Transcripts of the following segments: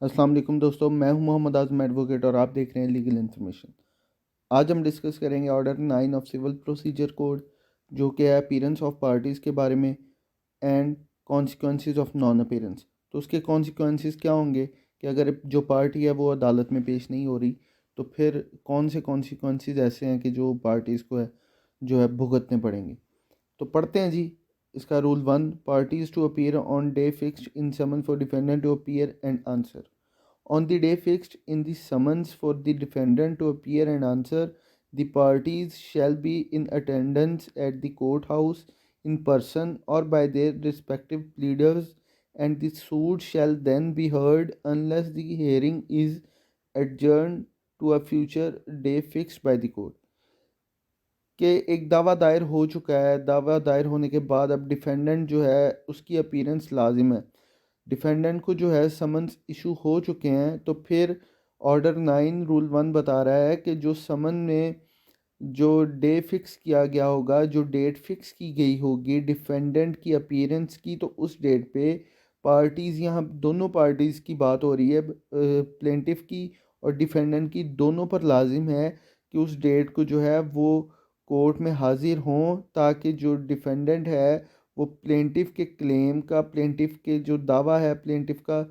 अस्सलाम वालेकुम दोस्तों, मैं हूं मोहम्मद आज़म एडवोकेट और आप देख रहे हैं लीगल इन्फॉर्मेशन। आज हम डिस्कस करेंगे order 9 of civil procedure code, जो कि है अपीयरेंस ऑफ पार्टीज़ के बारे में and consequences of non appearance. तो उसके कॉन्सिक्वेंसेस क्या होंगे कि अगर जो पार्टी है वो अदालत में पेश नहीं हो रही तो फिर कौन से कॉन्सिक्वेंसेस ऐसे हैं कि जो पार्टीज़ को है जो है भुगतने पड़ेंगे। तो पढ़ते हैं जी। इसका rule 1, parties to appear on day fixed in summon for defendant to appear and answer. On the day fixed in the summons for the defendant to appear and answer, the parties shall be in attendance at the courthouse in person or by their respective pleaders, and the suit shall then be heard unless the hearing is adjourned to a future day fixed by the court। कि एक दावा दायर हो चुका है, दावा दायर होने के बाद अब डिफेंडेंट जो है उसकी अपीयरेंस लाजिम है। डिफेंडेंट को जो है समन्स इशू हो चुके हैं तो फिर ऑर्डर 9 रूल 1 बता रहा है कि जो समन में जो डे फिक्स किया गया होगा, जो डेट फिक्स की गई होगी डिफेंडेंट की अपीयरेंस की, तो उस डेट पे पार्टीज़, यहाँ दोनों पार्टीज़ की बात हो रही है, प्लेंटिफ की और डिफेंडेंट की, दोनों पर लाजिम है कि उस डेट को जो है वो कोर्ट में हाजिर हों ताकि जो डिफेंडेंट है वो प्लेंटिफ के क्लेम का, प्लेंटिफ के जो दावा है प्लेंटिफ का,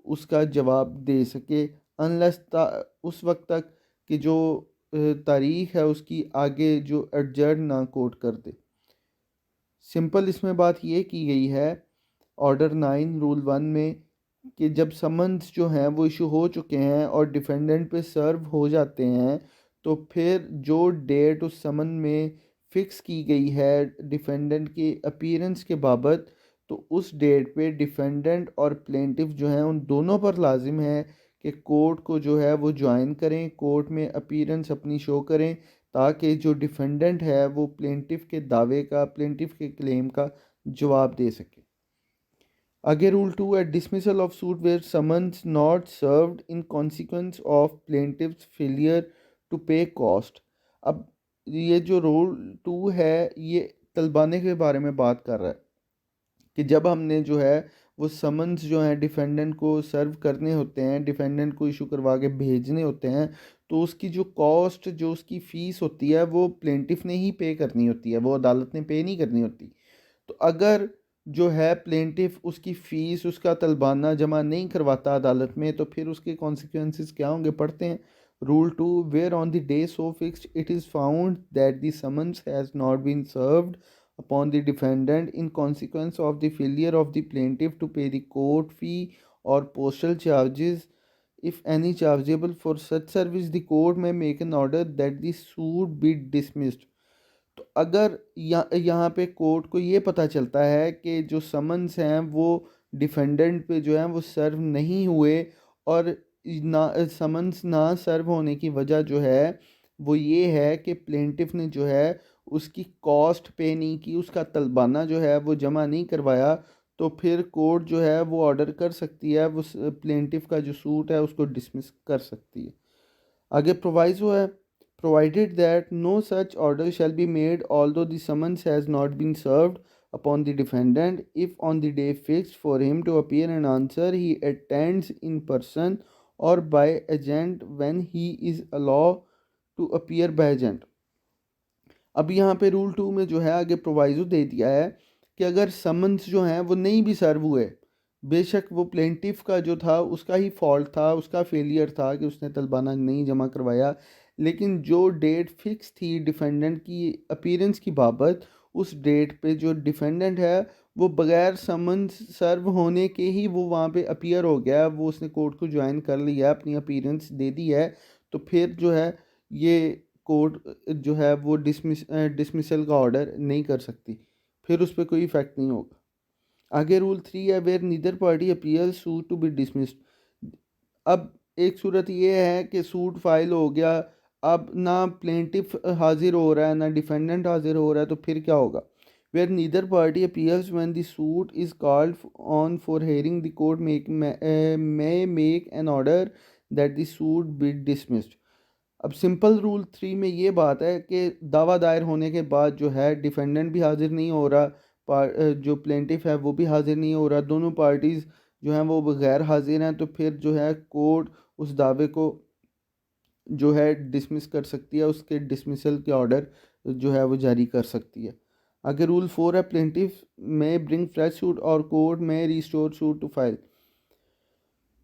उसका जवाब दे सके। अनलेस उस वक्त तक कि जो तारीख है उसकी आगे जो एडजर्न ना कोर्ट कर दे। सिंपल इसमें बात ये की गई है ऑर्डर 9 रूल 1 में कि जब समन्स जो हैं वो इशू हो चुके हैं और डिफेंडेंट पे सर्व हो जाते हैं तो फिर जो डेट उस समन में फ़िक्स की गई है डिफेंडेंट की अपीयरेंस के बाबत, तो उस डेट पे डिफेंडेंट और प्लेंटिफ जो हैं उन दोनों पर लाजिम है कि कोर्ट को जो है वो ज्वाइन करें, कोर्ट में अपीयरेंस अपनी शो करें ताकि जो डिफेंडेंट है वो प्लेंटिफ के दावे का, प्लेंटिफ के क्लेम का जवाब दे सके। आगे रूल 2 है dismissal of suit where summons not served in consequence of plaintiff's failure to pay cost. अब ये जो रूल 2 है ये तलबाने के बारे में बात कर रहा है कि जब हमने जो है वो समन्स जो हैं डिफेंडेंट को सर्व करने होते हैं, डिफेंडेंट को इशू करवा के भेजने होते हैं, तो उसकी जो कॉस्ट, जो उसकी फ़ीस होती है वो प्लेंटिफ ने ही पे करनी होती है, वो अदालत ने पे नहीं करनी होती। तो अगर जो है प्लेंटिफ उसकी फ़ीस, उसका तलबाना जमा नहीं करवाता अदालत में तो फिर उसके कॉन्सिक्वेंसेस क्या होंगे, पढ़ते हैं। Rule 2, where on the day so fixed it is found that the summons has not been served upon the defendant in consequence of the failure of the plaintiff to pay the court fee or postal charges, if any chargeable for such service, the court may make an order that the suit be dismissed। तो अगर यहाँ पे court को ये पता चलता है कि जो समन्स हैं वो डिफेंडेंट पे जो है वो सर्व नहीं हुए और ना समन्स ना सर्व होने की वजह जो है वो ये है कि प्लेंटिफ ने जो है उसकी कॉस्ट पे नहीं की, उसका तलबाना जो है वो जमा नहीं करवाया, तो फिर कोर्ट जो है वो ऑर्डर कर सकती है, वो प्लेंटिफ का जो सूट है उसको डिसमिस कर सकती है। आगे प्रोवाइजो है provided that no such order shall be made although the summons has not been served upon the defendant if on the day fixed for him to appear and answer he attends in person or by agent when he is allowed to appear by agent। अब यहाँ पे rule 2 में जो है आगे proviso दे दिया है कि अगर समन्स जो हैं वो नहीं भी सर्व हुए, बेशक वो प्लेंटिफ का जो था उसका ही फॉल्ट था, उसका फेलियर था कि उसने तलबाना नहीं जमा करवाया, लेकिन जो डेट फिक्स थी डिफेंडेंट की अपीयरेंस की बाबत, उस डेट पे जो डिफेंडेंट है वो बगैर समन्स सर्व होने के ही वो वहाँ पे अपीयर हो गया, वो उसने कोर्ट को ज्वाइन कर लिया, अपनी अपीयरेंस दे दी है, तो फिर जो है ये कोर्ट जो है वो डिसमिसल का ऑर्डर नहीं कर सकती, फिर उस पर कोई इफेक्ट नहीं होगा। आगे रूल 3 है where neither party appears suit to be dismissed. अब एक सूरत ये है कि सूट फाइल हो गया, अब ना प्लेंटिफ हाजिर हो रहा है ना डिफेंडेंट हाजिर हो रहा है, तो फिर क्या होगा। Where neither party appears when the suit is called on for hearing the court may make an order that the suit be dismissed. अब सिंपल रूल 3 में ये बात है कि दावा दायर होने के बाद जो है डिफेंडेंट भी हाजिर नहीं हो रहा, जो प्लेंटिफ है वो भी हाजिर नहीं हो रहा, दोनों पार्टीज़ जो हैं वो गैर हाजिर हैं, तो फिर जो है कोर्ट उस दावे को जो है डिसमिस कर सकती है, उसके डिसमिसल के ऑर्डर जो है वो जारी कर सकती है। आगे रूल 4 है, प्लेंटिफ में ब्रिंग फ्रेश सूट और कोर्ट में रिस्टोर सूट टू फाइल।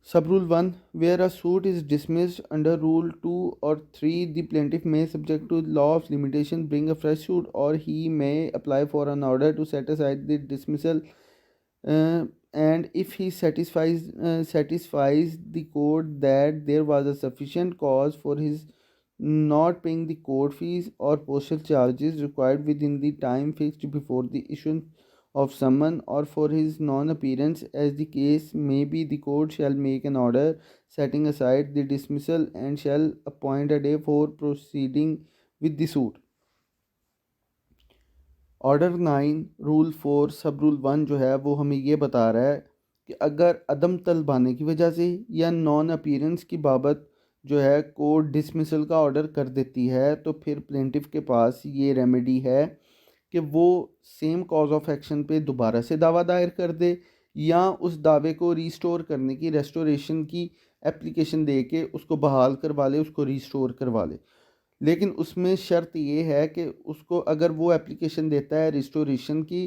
सब rule 1, where a suit is dismissed under rule 2 or 3, the plaintiff may, subject to law of limitation, bring a fresh suit, or he may apply for an order to set aside the dismissal, and if he satisfies the court that there was a sufficient cause for his not paying the court fees or postal charges required within the time fixed before the issuance of summon, or for his non-appearance, as the case may be, the court shall make an order setting aside the dismissal and shall appoint a day for proceeding with the suit. Order 9 rule 4 सब rule 1 जो है वो हमें ये बता रहा है कि अगर अदम तलबाने की वजह से या नॉन अपीयरेंस की बाबत जो है कोर्ट डिसमिसल का ऑर्डर कर देती है, तो फिर प्लेंटिफ के पास ये रेमेडी है कि वो सेम कॉज ऑफ एक्शन पे दोबारा से दावा दायर कर दे, या उस दावे को रीस्टोर करने की, रेस्टोरेशन की एप्लीकेशन दे के उसको बहाल करवा ले, उसको रीस्टोर करवा ले। लेकिन उसमें शर्त ये है कि उसको अगर वो एप्लीकेशन देता है रिस्टोरेशन की,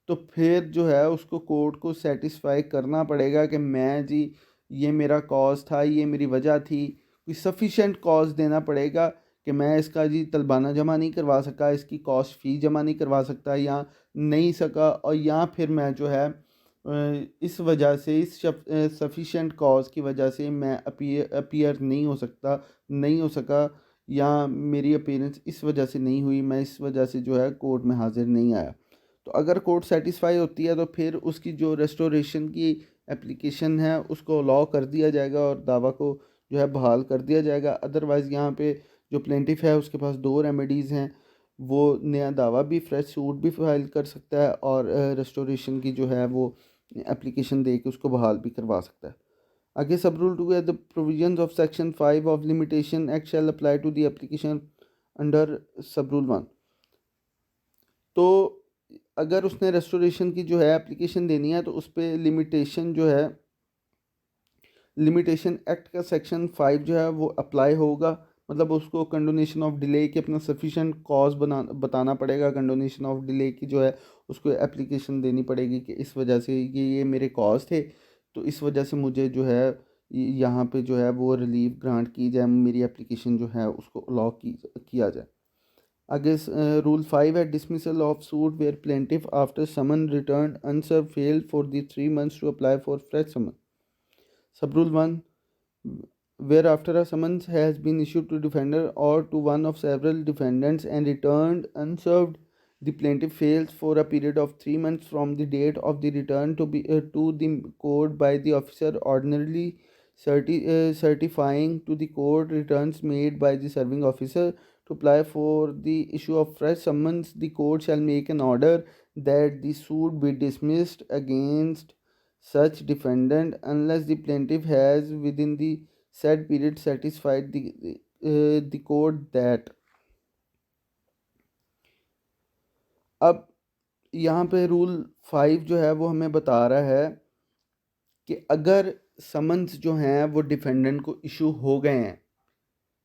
तो फिर जो है उसको कोर्ट को सेटिस्फाई करना पड़ेगा कि मैं जी ये मेरा कॉज था, ये मेरी वजह थी, कोई सफिशेंट कॉज देना पड़ेगा कि मैं इसका जी तलबाना जमा नहीं करवा सका, इसकी कॉस्ट फ़ी जमा नहीं करवा सकता या नहीं सका, और या फिर मैं जो है इस वजह से, इस सफिशेंट कॉज की वजह से मैं अपीयर नहीं हो सकता, नहीं हो सका, या मेरी अपीयरेंस इस वजह से नहीं हुई, मैं इस वजह से जो है कोर्ट में हाजिर नहीं आया। तो अगर कोर्ट सेटिस्फाई होती है तो फिर उसकी जो रेस्टोरेशन की एप्लीकेशन है उसको अलाउ कर दिया जाएगा और दावा को जो है बहाल कर दिया जाएगा। अदरवाइज़ यहाँ पे जो प्लेंटिफ है उसके पास दो रेमेडीज़ हैं, वो नया दावा भी, फ्रेश सूट भी फाइल कर सकता है और रेस्टोरेशन की जो है वो एप्लीकेशन दे के उसको बहाल भी करवा सकता है। आगे सब रूल 2 है, the provisions of section 5 of limitation act shall apply to the application under sub rule 1। तो अगर उसने रेस्टोरेशन की जो है एप्लीकेशन देनी है तो उस पर लिमिटेशन जो है, लिमिटेशन एक्ट का सेक्शन 5 जो है वो अप्लाई होगा। मतलब उसको कंडोनेशन ऑफ डिले की अपना सफिशेंट कॉज बताना पड़ेगा। कंडोनेशन ऑफ डिले की जो है उसको एप्लीकेशन देनी पड़ेगी कि इस वजह से ये मेरे कॉज थे, तो इस वजह से मुझे जो है यहाँ पे जो है वो रिलीफ ग्रांट की जाए, मेरी एप्लीकेशन जो है उसको अलाउ किया जाए। आगे रूल 5 है, dismissal of suit where plaintiff after summon returned unserved failed for the 3 months to apply for fresh summon. Sub rule 1, whereafter a summons has been issued to defender or to one of several defendants and returned unserved, the plaintiff fails for a period of 3 months from the date of the return to the court by the officer ordinarily certifying to the court returns made by the serving officer to apply for the issue of fresh summons. The court shall make an order that the suit be dismissed against such defendant unless the plaintiff has within the said period satisfied the court that। अब यहाँ पे rule 5 जो है वो हमें बता रहा है कि अगर समन्स जो हैं वो डिफेंडेंट को इशू हो गए हैं,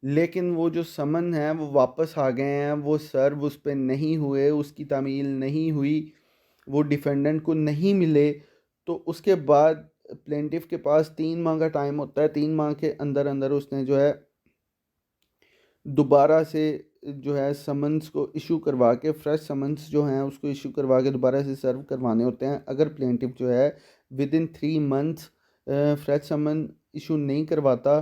लेकिन वो जो समन है वो वापस आ गए हैं, वो सर्व उस पर नहीं हुए, उसकी तामील नहीं हुई, वो डिफेंडेंट को नहीं मिले, तो उसके बाद प्लेंटिफ के पास 3 माह का टाइम होता है। 3 माह के अंदर अंदर उसने जो है दोबारा से जो है समन्स को इशू करवा के, फ्रेश समन्स जो हैं उसको इशू करवा के दोबारा से सर्व करवाने होते हैं। अगर प्लेंटिफ जो है within 3 months fresh summon issue नहीं करवाता,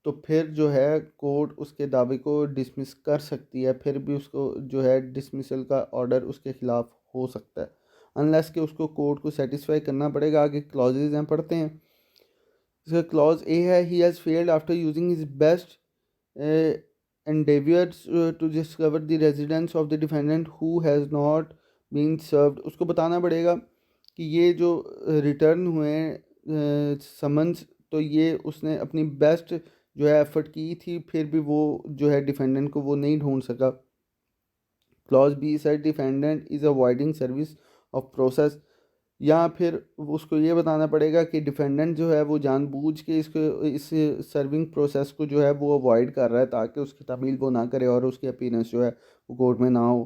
तो फिर जो है कोर्ट उसके दावे को डिसमिस कर सकती है, फिर भी उसको जो है डिसमिसल का ऑर्डर उसके ख़िलाफ़ हो सकता है, अनलेस कि उसको कोर्ट को सेटिस्फाई करना पड़ेगा। आगे क्लॉजेज हैं, पढ़ते हैं। इसका क्लॉज ए है, he has failed after using his best endeavors to discover the residence of the defendant who has not been served। उसको बताना पड़ेगा कि ये जो रिटर्न हुए समन्स, तो ये उसने अपनी बेस्ट जो है एफर्ट की थी, फिर भी वो जो है डिफेंडेंट को वो नहीं ढूंढ सका। Clause B side, defendant is avoiding service of process. या फिर उसको ये बताना पड़ेगा कि डिफेंडेंट जो है वो जानबूझ के इस सर्विंग प्रोसेस को जो है वो अवॉइड कर रहा है ताकि उसकी तमील वो ना करे और उसकी अपीयरेंस जो है वो कोर्ट में ना हो।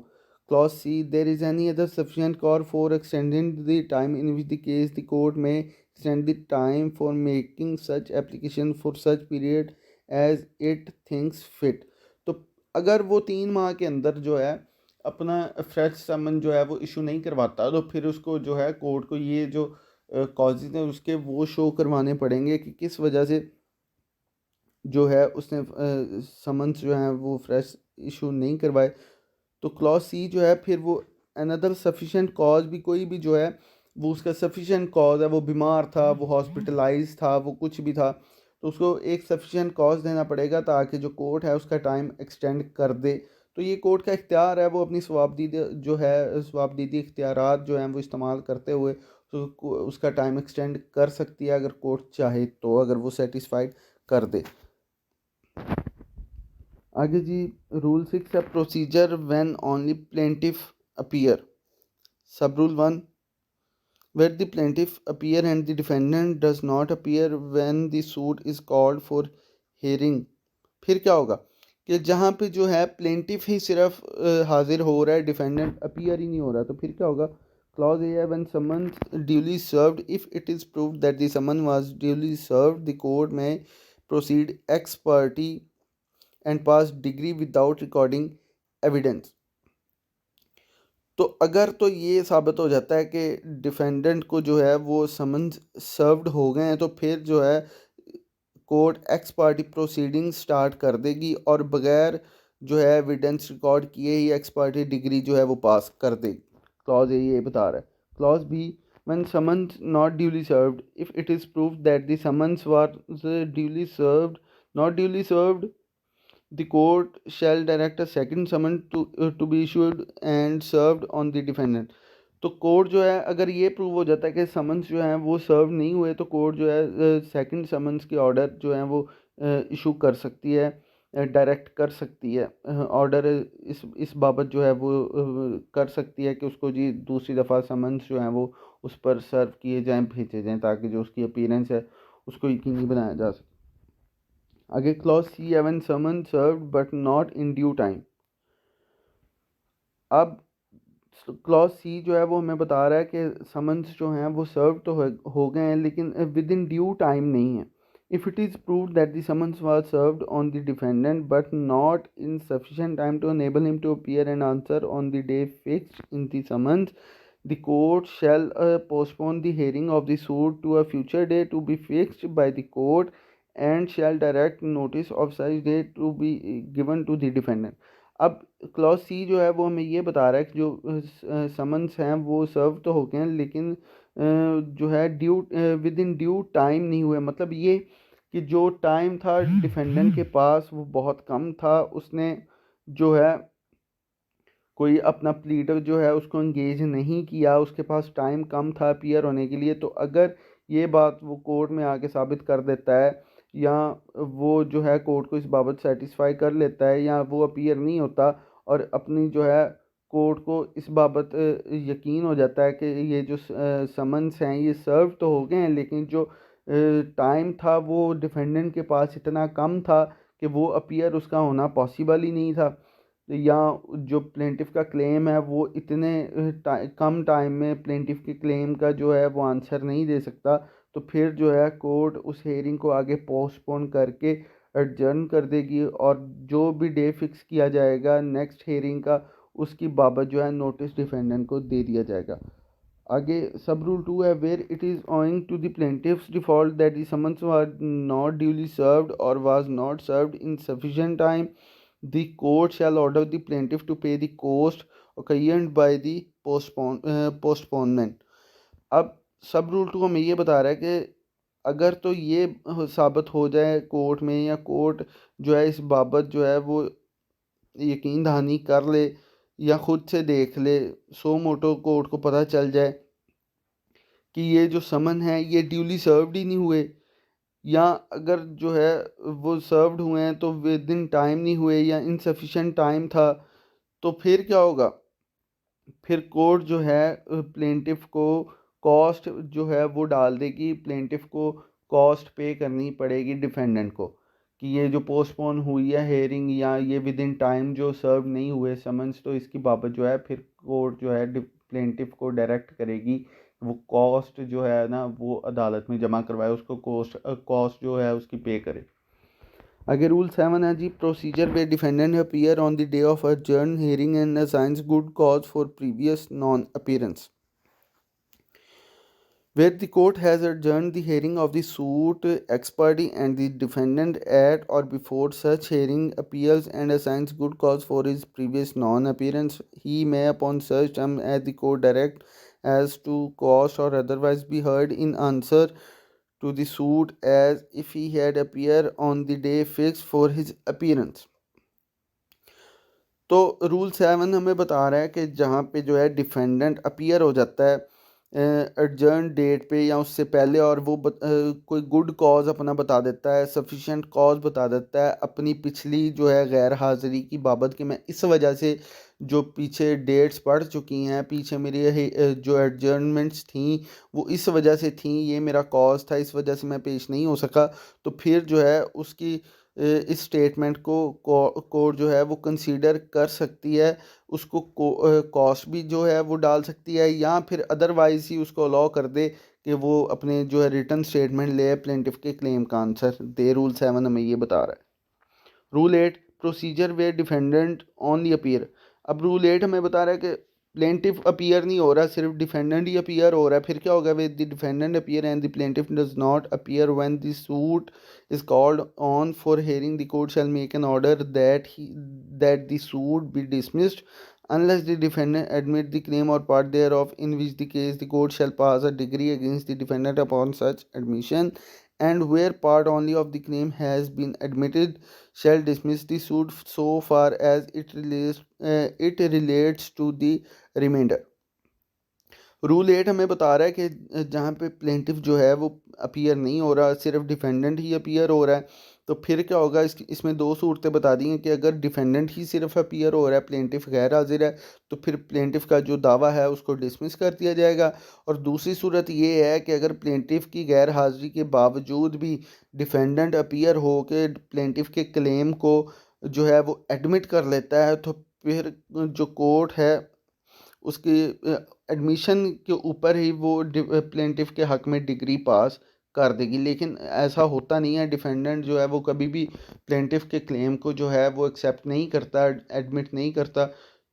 Clause C, there is any other sufficient cause for extending the time in which the case the court may extend the time for making such application for such period as it thinks fit. तो अगर वो 3 माह के अंदर जो है अपना fresh समन जो है वो इशू नहीं करवाता तो फिर उसको जो है कोर्ट को ये जो कॉजेज हैं उसके वो शो करवाने पड़ेंगे कि किस वजह से जो है उसने समन्स जो है वो फ्रेश इशू नहीं करवाए। तो क्लॉज सी जो है फिर वो अनदर सफिशेंट कॉज भी कोई भी जो है वो उसका सफिशेंट कॉज है, वो बीमार था, वो हॉस्पिटलाइज था, वो कुछ भी था, तो उसको एक सफिशेंट कॉज देना पड़ेगा ताकि जो कोर्ट है उसका टाइम एक्सटेंड कर दे। तो ये कोर्ट का इख्तियार है, वो अपनी स्वाबदीदी जो है स्वाबदीदी इख्तियारात जो हैं वो इस्तेमाल करते हुए उसका टाइम एक्सटेंड कर सकती है अगर कोर्ट चाहे तो, अगर वो सेटिस्फाइड कर दे। आगे जी, रूल 6 है procedure when only plaintiff appear. सब rule 1, where the plaintiff appear and the defendant does not appear when the suit is called for hearing। फिर क्या होगा कि जहाँ पे जो है प्लेंटिफ ही सिर्फ हाजिर हो रहा है, डिफेंडेंट अपीयर ही नहीं हो रहा, तो फिर क्या होगा। क्लॉज ए है when summon duly served, if it is proved that the summon was duly served the court may proceed ex parte and pass decree without recording evidence. तो अगर तो ये साबित हो जाता है कि डिफेंडेंट को जो है वो समन्स सर्व्ड हो गए हैं तो फिर जो है court x party proceeding start कर देगी और बगैर जो है एविडेंस रिकॉर्ड किए ही एक्स पार्टी डिग्री जो है वो पास कर देगी। क्लॉज ये बता रहा है। Clause B, when summons not duly served, if it is proved that the summons was duly served, not duly served, the court shall direct a second summons to be issued and served on the defendant। तो court जो है अगर ये prove हो जाता है कि summons जो हैं वो सर्व नहीं हुए तो कोर्ट जो है सेकंड समन्स के ऑर्डर जो हैं वो इशू कर सकती है, डायरेक्ट कर सकती है ऑर्डर इस बाबत जो है वो कर सकती है कि उसको जी दूसरी दफ़ा समन्स जो हैं वो उस पर सर्व किए जाएं, भेजे जाएं, ताकि जो उसकी अपीयरेंस है उसको यकीनी बनाया जा सके। आगे clause C, even summon served but not in due time. अब क्लॉज सी जो है वो हमें बता रहा है कि समन्स जो हैं वो सर्व तो हो गए हैं लेकिन विद इन ड्यू टाइम नहीं है। If it is proved that the summons was served on the defendant but not in sufficient time to enable him to appear and answer on the day fixed in the summons, the court shall postpone the hearing of the suit to a future day to be fixed by the court and shall direct notice of such date to be given to the defendant। अब clause C जो है वो हमें ये बता रहा है कि जो समन्स हैं वो सर्व तो हो गए हैं लेकिन जो है due with in due time नहीं हुए। मतलब ये कि जो टाइम था डिफेंडेंट के पास वो बहुत कम था, उसने जो है कोई अपना प्लीडर जो है उसको इंगेज नहीं किया, उसके पास टाइम कम था अपीयर होने के लिए। तो अगर ये बात वो कोर्ट में आके साबित कर देता है या वो जो है कोर्ट को इस बाबत सेटिस्फाई कर लेता है या वो अपीयर नहीं होता और अपनी जो है कोर्ट को इस बाबत यकीन हो जाता है कि ये जो समन्स हैं ये सर्व तो हो गए हैं लेकिन जो टाइम था वो डिफेंडेंट के पास इतना कम था कि वो अपीयर उसका होना पॉसिबल ही नहीं था, या जो प्लेंटिफ का क्लेम है वो इतने कम टाइम में प्लेंटिफ के क्लेम का जो है वो आंसर नहीं दे सकता, तो फिर जो है कोर्ट उस हेयरिंग को आगे पोस्टपोन करके एडजर्न कर देगी और जो भी डे फिक्स किया जाएगा नेक्स्ट हेयरिंग का उसकी बाबत जो है नोटिस डिफेंडेंट को दे दिया जाएगा। आगे सब रूल 2 है, where it is owing to the plaintiff's default that the summons was not duly served or was not served in sufficient time, the court shall order the plaintiff to pay the cost occasioned by the postponement। अब सब rule 2 हमें ये बता रहा है कि अगर तो ये साबित हो जाए कोर्ट में या कोर्ट जो है इस बाबत जो है वो यकीन दहानी कर ले या ख़ुद से देख ले, सो मोटो कोर्ट को पता चल जाए कि ये जो समन है ये ड्यूली सर्व्ड ही नहीं हुए, या अगर जो है वो सर्व्ड हुए हैं तो विद इन टाइम नहीं हुए या इनसफिशेंट टाइम था, तो फिर क्या होगा। फिर कोर्ट जो है प्लेंटिफ को कॉस्ट जो है वो डाल देगी, प्लेंटिफ को कॉस्ट पे करनी पड़ेगी डिफेंडेंट को, कि ये जो पोस्टपोन हुई है हेयरिंग या ये विद इन टाइम जो सर्व नहीं हुए समन्स, तो इसकी बाबत जो है फिर कोर्ट जो है प्लेंटिफ को डायरेक्ट करेगी वो कॉस्ट जो है ना वो अदालत में जमा करवाए, उसको कॉस्ट जो है उसकी पे करे। आगे रूल 7 है जी, procedure where defendant appear on the day of adjourned hearing and assigns good cause for previous non appearance. Where the court has adjourned the hearing of the suit ex parte and the defendant at or before such hearing appeals and assigns good cause for his previous non-appearance, he may upon such term as the court direct as to cause or otherwise be heard in answer to the suit as if he had appeared on the day fixed for his appearance। तो rule 7 हमें बता रहा है कि जहाँ पे जो है डिफेंडेंट अपीयर हो जाता है एडजर्न डेट पे या उससे पहले, और वो कोई गुड कॉज अपना बता देता है, सफिशेंट कॉज बता देता है अपनी पिछली जो है गैर हाज़िरी की बाबत, कि मैं इस वजह से जो पीछे डेट्स पढ़ चुकी हैं, पीछे मेरी जो एडजर्नमेंट्स थी वो इस वजह से थी, ये मेरा कॉज था, इस वजह से मैं पेश नहीं हो सका, तो फिर जो है उसकी इस स्टेटमेंट को कोर्ट जो है वो कंसीडर कर सकती है, उसको कॉस्ट भी जो है वो डाल सकती है, या फिर अदरवाइज ही उसको अलाउ कर दे कि वो अपने जो है रिटर्न स्टेटमेंट ले प्लेंटिफ के क्लेम का आंसर दे। रूल 7 हमें ये बता रहा है। Rule 8 procedure where defendant on the appear. अब रूल 8 हमें बता रहा है कि प्लेंटिफ अपीयर नहीं हो रहा, सिर्फ डिफेंडेंट ही अपीयर हो रहा है। फिर क्या होगा, with the defendant appear and the plaintiff does not appear when the suit is called on for hearing, the court shall make an order that the suit be dismissed unless the defendant admit the claim or part thereof, in which the case the court shall pass a decree against the defendant upon such admission, and where part only of the claim has been admitted shall dismiss the suit so far as it relates to the remainder। Rule 8 हमें बता रहा है कि जहाँ पे plaintiff जो है वो अपीयर नहीं हो रहा, सिर्फ डिफेंडेंट ही अपीयर हो रहा है, तो फिर क्या होगा, इसमें दो सूरतें बता दी हैं कि अगर डिफेंडेंट ही सिर्फ अपीयर हो रहा है, प्लेंटिफ गैर हाजिर है, तो फिर प्लेंटिफ का जो दावा है उसको डिसमिस कर दिया जाएगा। और दूसरी सूरत ये है कि अगर प्लेंटिफ की गैर हाजिरी के बावजूद भी डिफेंडेंट अपीयर हो के प्लेंटिफ के क्लेम को जो है वो एडमिट कर लेता है, तो फिर जो कोर्ट है उसके एडमिशन के ऊपर ही वो प्लेंटिफ के हक में डिग्री पास कर देगी। लेकिन ऐसा होता नहीं है, डिफेंडेंट जो है वो कभी भी प्लेंटिफ के क्लेम को जो है वो एक्सेप्ट नहीं करता, एडमिट नहीं करता।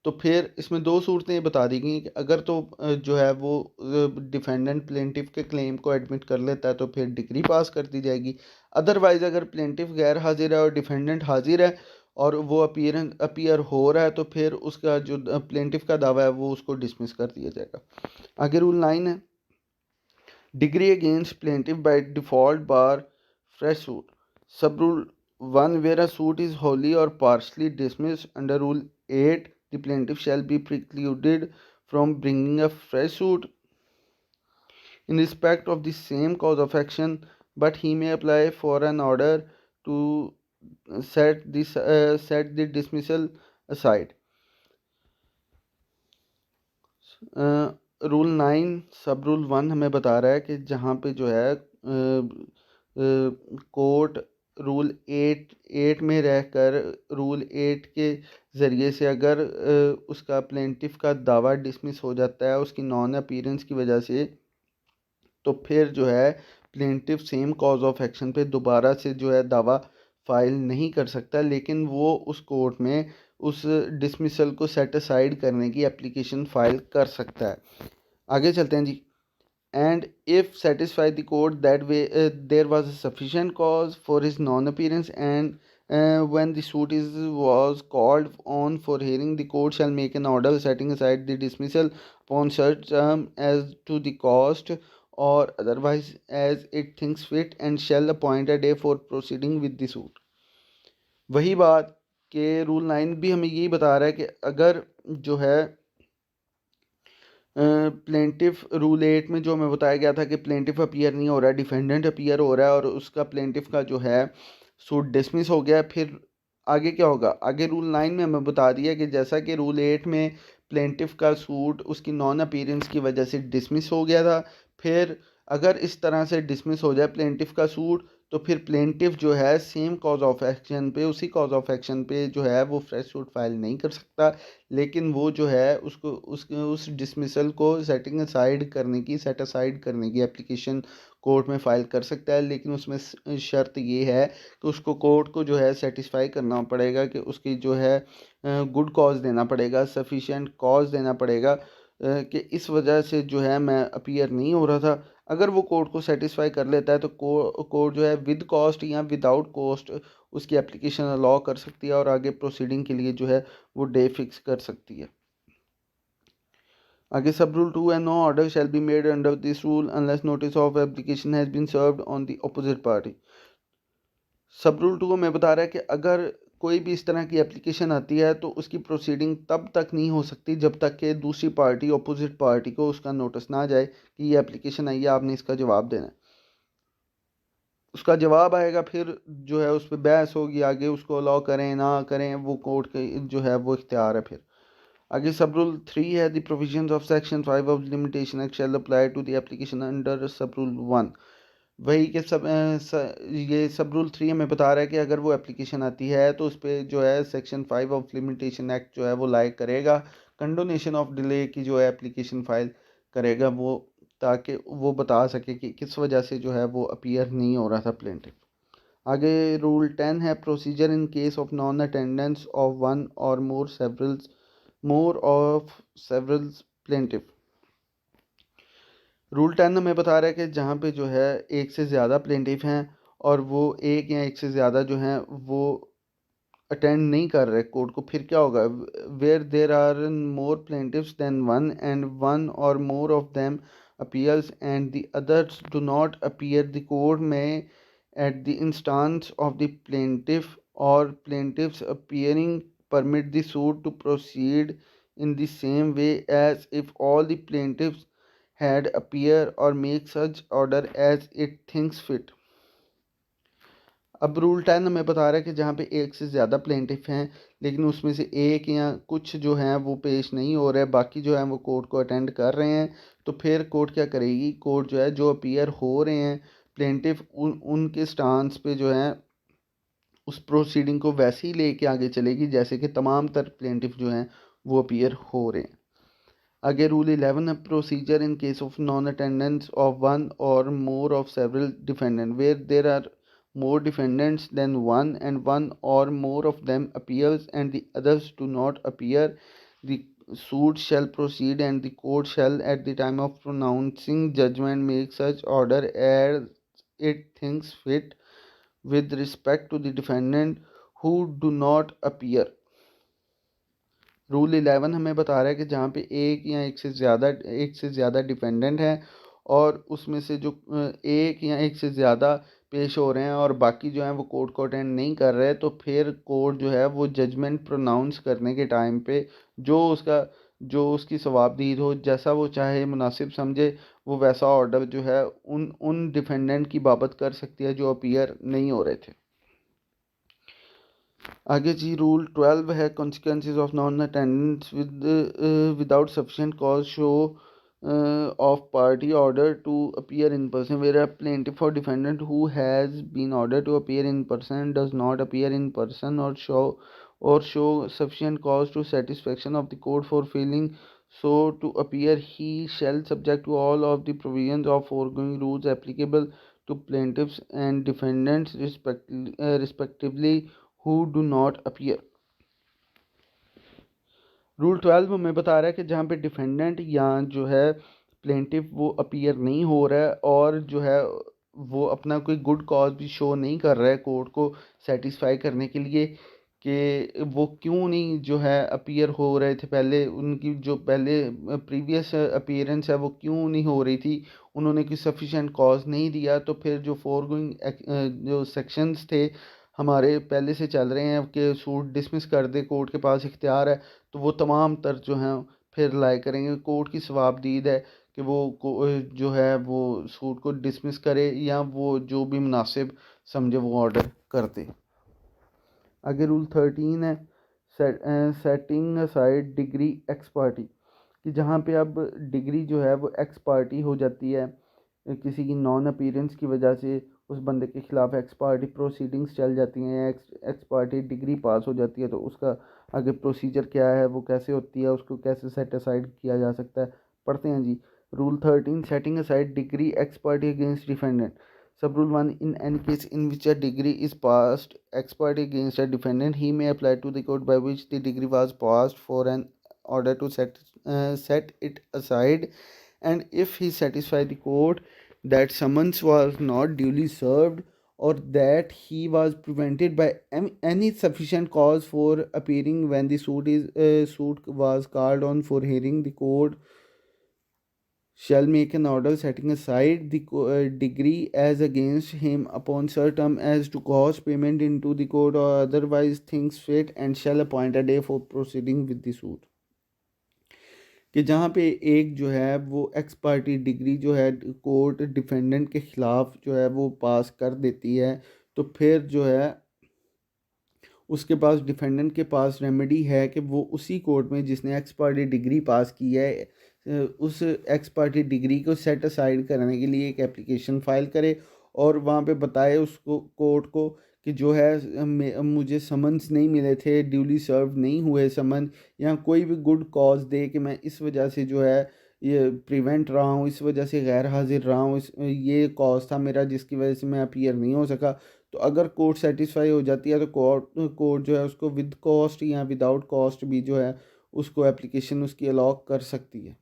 तो फिर इसमें दो सूरतें बता दी गई कि अगर तो जो है वो डिफेंडेंट प्लेंटिफ के क्लेम को एडमिट कर लेता है तो फिर डिग्री पास कर दी जाएगी। अदरवाइज़ अगर प्लेंटिफ गैर हाजिर है और डिफेंडेंट हाजिर है और वो अपीयर हो रहा है, तो फिर उसका जो प्लेंटिफ का दावा है वो उसको डिसमिस कर दिया जाएगा। आगे रूल 9 है, decree against plaintiff by default bar fresh suit. Sub rule 1 where a suit is wholly or partly dismiss under rule 8 the plaintiff shall be precluded from bringing a fresh suit in respect of the same cause of action, but he may apply for an order to set the dismissal aside। Rule 9 सब rule 1 हमें बता रहा है कि जहाँ पे जो है कोर्ट रूल 8 में रहकर रूल 8 के ज़रिए से अगर उसका प्लेंटिफ का दावा डिसमिस हो जाता है उसकी नॉन अपीयरेंस की वजह से, तो फिर जो है plaintiff same cause of action पे दोबारा से जो है दावा फाइल नहीं कर सकता, लेकिन वो उस कोर्ट में उस डिसमिसल को सेट असाइड करने की एप्लीकेशन फाइल कर सकता है। आगे चलते हैं जी। And if satisfy the court that where there was a sufficient cause for his non appearance and when the suit was called on for hearing, the court shall make an order setting aside the dismissal upon such term as to the cost or otherwise as it thinks fit, and shall appoint a day for proceeding with the suit। वही बात कि rule 9 भी हमें यही बता रहा है कि अगर जो है प्लेंटिफ रूल 8 में जो हमें बताया गया था कि प्लेंटिफ अपीयर नहीं हो रहा है, डिफेंडेंट अपीयर हो रहा है और उसका प्लेंटिफ का जो है सूट डिसमिस हो गया, फिर आगे क्या होगा। आगे रूल 9 में हमें बता दिया कि जैसा कि रूल 8 में प्लेंटिफ का सूट उसकी नॉन अपीयरेंस की वजह से डिसमिस हो गया था, फिर अगर इस तरह से डिसमिस हो जाए प्लेंटिफ का सूट, तो फिर प्लेंटिफ जो है सेम कॉज ऑफ एक्शन पे, उसी कॉज ऑफ एक्शन पे जो है वो फ्रेश सूट फाइल नहीं कर सकता, लेकिन वो जो है उसको उस डिसमिसल को सेट असाइड करने की एप्लीकेशन कोर्ट में फ़ाइल कर सकता है। लेकिन उसमें शर्त ये है कि उसको कोर्ट को जो है सेटिस्फाई करना पड़ेगा कि उसकी जो है गुड कॉज देना पड़ेगा, सफिशिएंट कॉज देना पड़ेगा कि इस वजह से जो है मैं अपीयर नहीं हो रहा था। अगर वो कोर्ट को सेटिस्फाई कर लेता है तो कोर्ट जो है विद कॉस्ट या विदाउट कॉस्ट उसकी एप्लीकेशन अलाउ कर सकती है और आगे प्रोसीडिंग के लिए जो है वो डे फिक्स कर सकती है। आगे sub rule 2 and no order shall be made under this rule unless notice of application has been served on the opposite party. Sub rule 2 में बता रहा है कि अगर कोई भी इस तरह की एप्लीकेशन आती है तो उसकी प्रोसीडिंग तब तक नहीं हो सकती जब तक कि दूसरी पार्टी अपोजिट पार्टी को उसका नोटिस ना जाए कि ये एप्लीकेशन आई है, आपने इसका जवाब देना है। उसका जवाब आएगा, फिर जो है उस पर बहस होगी, आगे उसको अलाउ करें ना करें वो कोर्ट के जो है वो इख्तियार है। फिर आगे सब रूल 3 है the provisions of section 5 of limitation act shall apply to the application under sub rule 1। वही के ये सब रूल 3 हमें बता रहा है कि अगर वो एप्लीकेशन आती है तो उस पर जो है सेक्शन 5 ऑफ लिमिटेशन एक्ट जो है वो लाइक करेगा, कंडोनेशन ऑफ डिले की जो है एप्लीकेशन फाइल करेगा वो, ताकि वो बता सके कि किस वजह से जो है वो अपीयर नहीं हो रहा था प्लेंटिफ। आगे रूल 10 है procedure in case of non attendance of one or more of several plaintiff. Rule 10 हमें बता रहा है कि जहाँ पे जो है एक से ज़्यादा प्लेंटिफ हैं और वो एक या एक से ज़्यादा जो हैं वो अटेंड नहीं कर रहे कोर्ट को, फिर क्या होगा, where there are more plaintiffs than one and one or more of them appeals and the others do not appear, the court may at the instance of the plaintiff or plaintiffs appearing permit the suit to proceed in the same way as if all the plaintiffs had appear or make such order as it thinks fit। अब rule 10 हमें बता रहा है कि जहाँ पे एक से ज़्यादा प्लेंटिफ हैं लेकिन उसमें से एक या कुछ जो हैं वो पेश नहीं हो रहे, बाकी जो हैं वो कोर्ट को अटेंड कर रहे हैं, तो फिर कोर्ट क्या करेगी, कोर्ट जो है जो अपीयर हो रहे हैं प्लेंटिफ उनके स्टांस पे जो है उस प्रोसीडिंग को वैसे ही लेके आगे चलेगी जैसे कि तमाम तर प्लेंटिफ जो हैं वो अपीयर हो रहे हैं। आगे रूल 11 है procedure in case of non attendance of one or more of several defendant where there are more defendants than one and one or more of them appears and the others do not appear, the suit shall proceed and the court shall at the time of pronouncing judgment make such order as it thinks fit with respect to the defendant who do not appear। Rule 11 हमें बता रहा है कि जहाँ पे एक या एक से ज़्यादा डिफेंडेंट हैं और उसमें से जो एक या एक से ज़्यादा पेश हो रहे हैं और बाकी जो हैं वो कोर्ट को अटेंड नहीं कर रहे, तो फिर कोर्ट जो है वो जजमेंट प्रोनाउंस करने के टाइम पे जो उसकी सवाबदीद हो, जैसा वो चाहे मुनासिब समझे, वो वैसा ऑर्डर जो है उन डिफेंडेंट की बाबत कर सकती है जो अपीयर नहीं हो रहे थे। आगे जी रूल 12 है consequences of non attendance without sufficient cause show of party order to appear in person where a plaintiff or defendant who has been order to appear in person does not appear in person or show sufficient cause to satisfaction of the court for failing so to appear, he shall subject to all of the provisions of foregoing rules applicable to plaintiffs and defendants respectively who do not appear। Rule 12 में बता रहा है कि जहाँ पे defendant या जो है प्लेंटिफ वो अपीयर नहीं हो रहा है और जो है वो अपना कोई गुड कॉज भी शो नहीं कर रहा है कोर्ट को सेटिस्फाई करने के लिए कि वो क्यों नहीं जो है अपीयर हो रहे थे, पहले उनकी जो पहले प्रीवियस अपीयरेंस है वो क्यों नहीं हो रही थी, उन्होंने कोई सफिशिएंट कॉज नहीं दिया, तो फिर जो फोरगोइंग जो सेक्शंस थे हमारे पहले से चल रहे हैं कि सूट डिसमिस कर दे, कोर्ट के पास इख्तियार है, तो वो तमाम तर जो हैं फिर लाए करेंगे। कोर्ट की सवाबदीद है कि वो जो है वो सूट को डिसमिस करे या वो जो भी मुनासिब समझे वो ऑर्डर कर दे। आगे रूल 13 है setting aside decree ex party, कि जहाँ पे अब डिग्री जो है वो एक्स पार्टी हो जाती है किसी की नॉन अपीयरेंस की वजह से उस बंदे के ख़िलाफ़ एक्स पार्टी प्रोसीडिंग्स चल जाती हैं या एक्स पार्टी डिग्री पास हो जाती है, तो उसका आगे प्रोसीजर क्या है, वो कैसे होती है, उसको कैसे सेट असाइड किया जा सकता है। पढ़ते हैं जी। Rule 13 setting aside decree ex parte against defendant. Sub rule 1 in any case in which a decree is passed ex parte against a defendant he may apply to the court by which the decree was passed for an order to set it aside, and if he satisfy the court that summons was not duly served or that he was prevented by any sufficient cause for appearing when the suit was called on for hearing, the court shall make an order setting aside the degree as against him upon such term as to cause payment into the court or otherwise thinks fit, and shall appoint a day for proceeding with the suit। कि जहाँ पे एक जो है वो x party degree जो है court defendant के ख़िलाफ़ जो है वो पास कर देती है, तो फिर जो है उसके पास डिफेंडेंट के पास रेमेडी है कि वो उसी कोर्ट में जिसने एक्स पार्टी डिग्री पास की है उस एक्स पार्टी डिग्री को सेट असाइड करने के लिए एक एप्लीकेशन फ़ाइल करे और वहाँ पे बताए उसको कोर्ट को कि जो है मुझे समन्स नहीं मिले थे, ड्यूली सर्व नहीं हुए समन, या कोई भी गुड कॉज दे कि मैं इस वजह से जो है ये प्रिवेंट रहा हूँ, इस वजह से गैर हाजिर रहा हूँ, इस ये कॉज था मेरा जिसकी वजह से मैं अपीयर नहीं हो सका। तो अगर कोर्ट सेटिस्फाई हो जाती है तो कोर्ट जो है उसको विद कॉस्ट या विदाउट कॉस्ट भी जो है उसको एप्लीकेशन उसकी अलॉक कर सकती है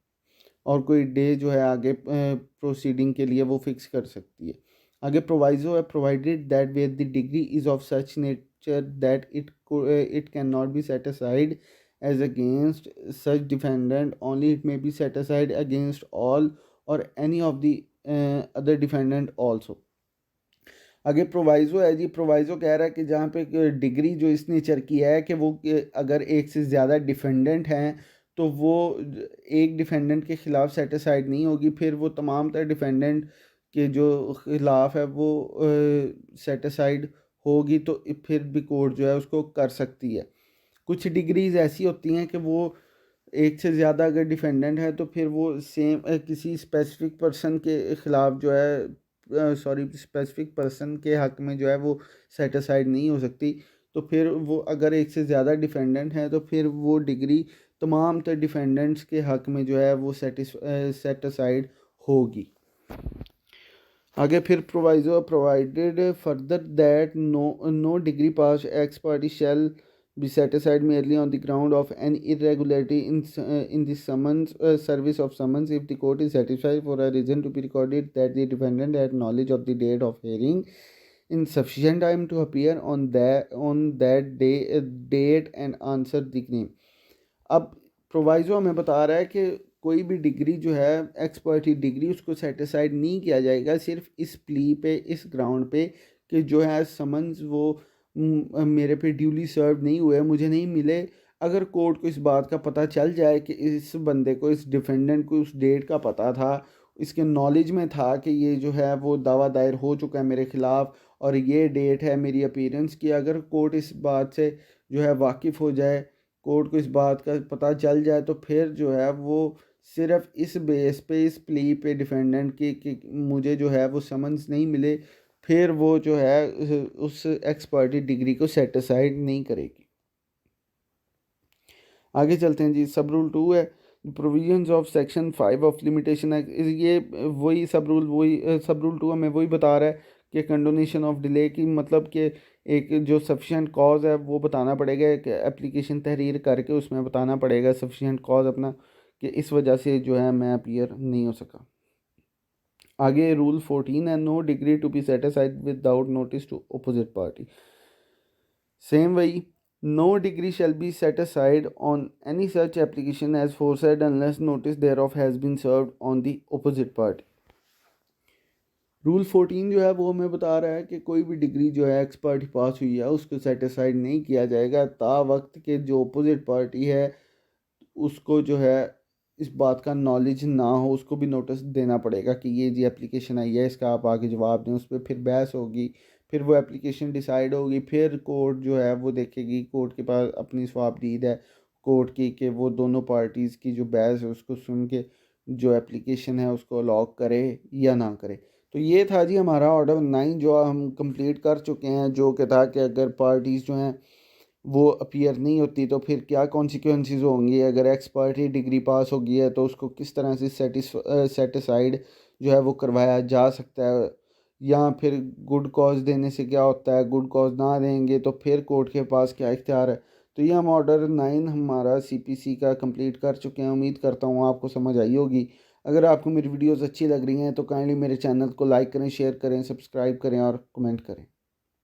और कोई डे जो है आगे प्रोसीडिंग के लिए वो फिक्स कर सकती है। आगे प्रोवाइजो है provided that where the decree is of such nature that it cannot be set aside as against such defendant only it may be set aside against all or any of the other defendant also. आगे proviso है जी। प्रोवाइज़ो कह रहा है कि जहाँ पे degree जो इस नेचर की है कि वो अगर एक से ज़्यादा डिफेंडेंट हैं तो वो एक डिफेंडेंट के ख़िलाफ़ सेटिसाइड नहीं होगी, फिर वो तमाम तर डिफेंडेंट के जो ख़िलाफ़ है वो सेटिसाइड होगी, तो फिर भी कोर्ट जो है उसको कर सकती है। कुछ डिग्रीज़ ऐसी होती हैं कि वो एक से ज़्यादा अगर डिफेंडेंट है तो फिर वो सेम किसी स्पेसिफिक पर्सन के ख़िलाफ़ जो है स्पेसिफिक पर्सन के हक़ में जो है वो सेट असाइड नहीं हो सकती। तो फिर वो अगर एक से ज़्यादा डिफेंडेंट है तो फिर वो डिग्री तमाम तर डिफेंडेंट्स के हक़ में जो है वो सेट असाइड होगी। आगे फिर proviso provided further that no decree pass ex parte shall be set aside merely on the ground of an irregularity in the summons service of summons if the court is satisfied for a reason to be recorded that the defendant had knowledge of the date of hearing in sufficient time to appear on that date and answer the claim। अब proviso हमें बता रहा है कि कोई भी degree जो है एक्सपर्टी डिग्री उसको सेटिसाइड नहीं किया जाएगा सिर्फ इस प्ली पे, इस ग्राउंड पे कि जो है समन्स वो मेरे पे ड्यूली सर्व नहीं हुए, मुझे नहीं मिले। अगर कोर्ट को इस बात का पता चल जाए कि इस बंदे को, इस डिफेंडेंट को उस डेट का पता था, इसके नॉलेज में था कि ये जो है वो दावा दायर हो चुका है मेरे ख़िलाफ़ और ये डेट है मेरी अपीयरेंस की, अगर कोर्ट इस बात से जो है वाकिफ़ हो जाए, कोर्ट को इस बात का पता चल जाए, तो फिर जो है वो सिर्फ इस बेस पे, इस प्ली पे डिफेंडेंट की कि मुझे जो है वो समन्स नहीं मिले, फिर वो जो है उस एक्सपर्टी डिग्री को सेट असाइड नहीं करेगी। आगे चलते हैं जी। सब रूल 2 है provisions of section 5 of limitation act. ये वही सब रूल 2 हमें वही बता रहा है कि कंडोनेशन ऑफ डिले की मतलब कि एक जो सफिशिएंट कॉज है वो बताना पड़ेगा, एक एप्लीकेशन तहरीर करके उसमें बताना पड़ेगा सफिशिएंट कॉज अपना कि इस वजह से जो है मैं अपीयर नहीं हो सका। आगे रूल 14 है no decree to be set aside without notice to opposite party. Same वही no degree shall be set aside on any such application as foresaid unless notice thereof has been served on the opposite party। Rule 14 जो है वो हमें बता रहा है कि कोई भी डिग्री जो है एक्स पार्टी पास हुई है उसको सेटिसाइड नहीं किया जाएगा ता वक्त के जो अपोजिट पार्टी है उसको जो है इस बात का नॉलेज ना हो, उसको भी नोटिस देना पड़ेगा कि ये जी एप्लीकेशन आई है, इसका आप आगे जवाब दें। उस पर फिर बहस होगी, फिर वो एप्लीकेशन डिसाइड होगी, फिर कोर्ट जो है वो देखेगी, कोर्ट के पास अपनी स्वाबदीद है कोर्ट की कि वो दोनों पार्टीज़ की जो बहस है उसको सुन के जो एप्लीकेशन है उसको लॉक करे या ना करे। तो ये था जी हमारा ऑर्डर 9 जो हम कंप्लीट कर चुके हैं, जो कि था कि अगर पार्टीज़ जो हैं वो अपीयर नहीं होती तो फिर क्या कॉन्सिक्वेंसेस होंगी, अगर एक्सपर्टी डिग्री पास हो गई है तो उसको किस तरह से सेटिसाइड जो है वो करवाया जा सकता है, या फिर गुड कॉज देने से क्या होता है, गुड कॉज ना देंगे तो फिर कोर्ट के पास क्या इख्तियार है। तो ये हम ऑर्डर 9 हमारा सीपीसी का कंप्लीट कर चुके हैं। उम्मीद करता हूँ आपको समझ आई होगी। अगर आपको मेरी वीडियोस अच्छी लग रही हैं तो काइंडली मेरे चैनल को लाइक करें, शेयर करें, सब्सक्राइब करें और कमेंट करें।